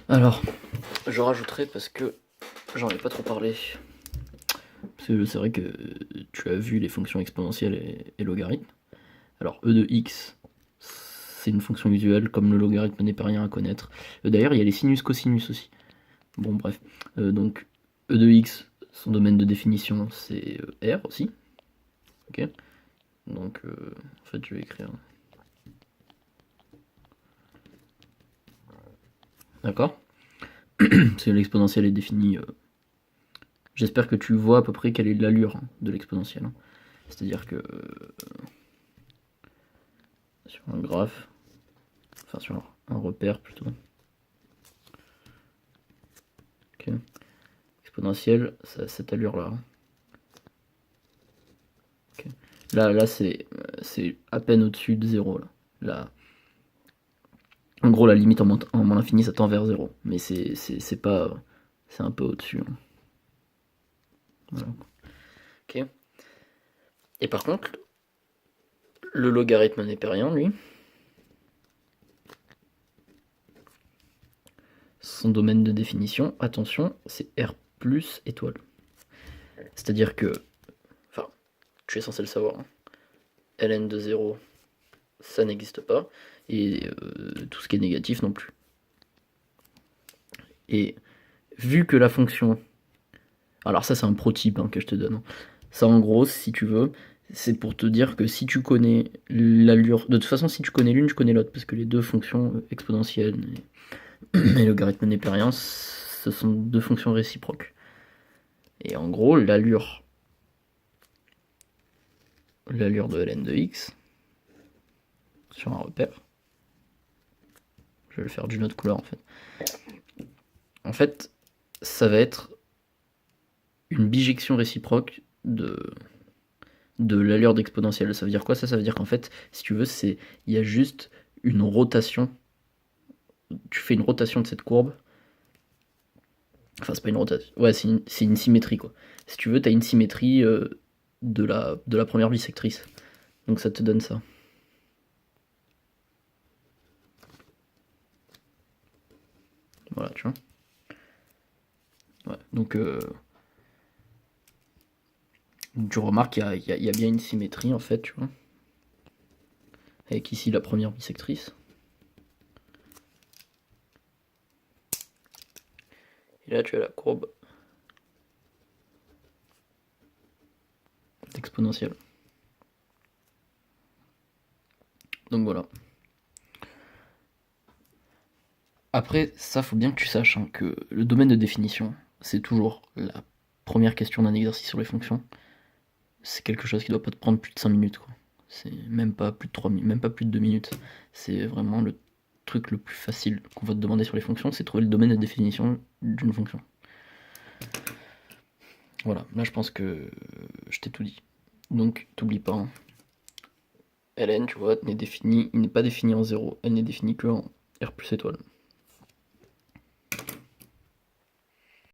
Alors, je rajouterai parce que j'en ai pas trop parlé. Parce que c'est vrai que tu as vu les fonctions exponentielles et logarithmes. Alors, e de x, c'est une fonction usuelle, comme le logarithme n'est pas rien à connaître. D'ailleurs, il y a les sinus cosinus aussi. Bon, bref. Donc, e de x, son domaine de définition, c'est R aussi. Ok. Donc, en fait, je vais écrire. D'accord. Parce que l'exponentielle est définie. J'espère que tu vois à peu près quelle est l'allure de l'exponentielle. C'est-à-dire que sur un graphe, enfin sur un repère plutôt. Ok. Exponentielle, ça a cette allure-là. Okay. Là c'est à peine au-dessus de 0. Là. En gros, la limite en moins l'infini, ça tend vers 0. Mais c'est pas. C'est un peu au-dessus. Hein. Voilà. Ok. Et par contre, le logarithme népérien, lui, son domaine de définition, attention, c'est R plus étoile. C'est-à-dire que. Enfin, tu es censé le savoir. Hein. ln de 0, ça n'existe pas. Et tout ce qui est négatif non plus. Et vu que la fonction. Alors, ça, c'est un prototype que je te donne. Ça, en gros, si tu veux, c'est pour te dire que si tu connais l'allure. De toute façon, si tu connais l'une, tu connais l'autre. Parce que les deux fonctions exponentielles et logarithme népérien, ce sont deux fonctions réciproques. Et en gros, l'allure de ln de x sur un repère. Je vais le faire d'une autre couleur en fait. En fait, ça va être une bijection réciproque de l'allure d'exponentielle. Ça veut dire quoi ça? Ça veut dire qu'en fait, si tu veux, il y a juste une rotation. Tu fais une rotation de cette courbe. Enfin, c'est pas une rotation. Ouais, c'est une symétrie quoi. Si tu veux, tu as une symétrie de la première bisectrice. Donc ça te donne ça. Voilà, tu vois. Ouais, donc tu remarques qu'il y a bien une symétrie en fait, tu vois. Avec ici la première bisectrice. Et là tu as la courbe exponentielle. Donc voilà. Après, ça faut bien que tu saches que le domaine de définition, c'est toujours la première question d'un exercice sur les fonctions. C'est quelque chose qui doit pas te prendre plus de 5 minutes. Quoi. C'est même pas plus de 3 minutes, même pas plus de 2 minutes. C'est vraiment le truc le plus facile qu'on va te demander sur les fonctions, c'est trouver le domaine de définition d'une fonction. Voilà, là je pense que je t'ai tout dit. Donc t'oublies pas, ln, tu vois, il n'est pas défini en 0, elle n'est définie que en R plus étoile.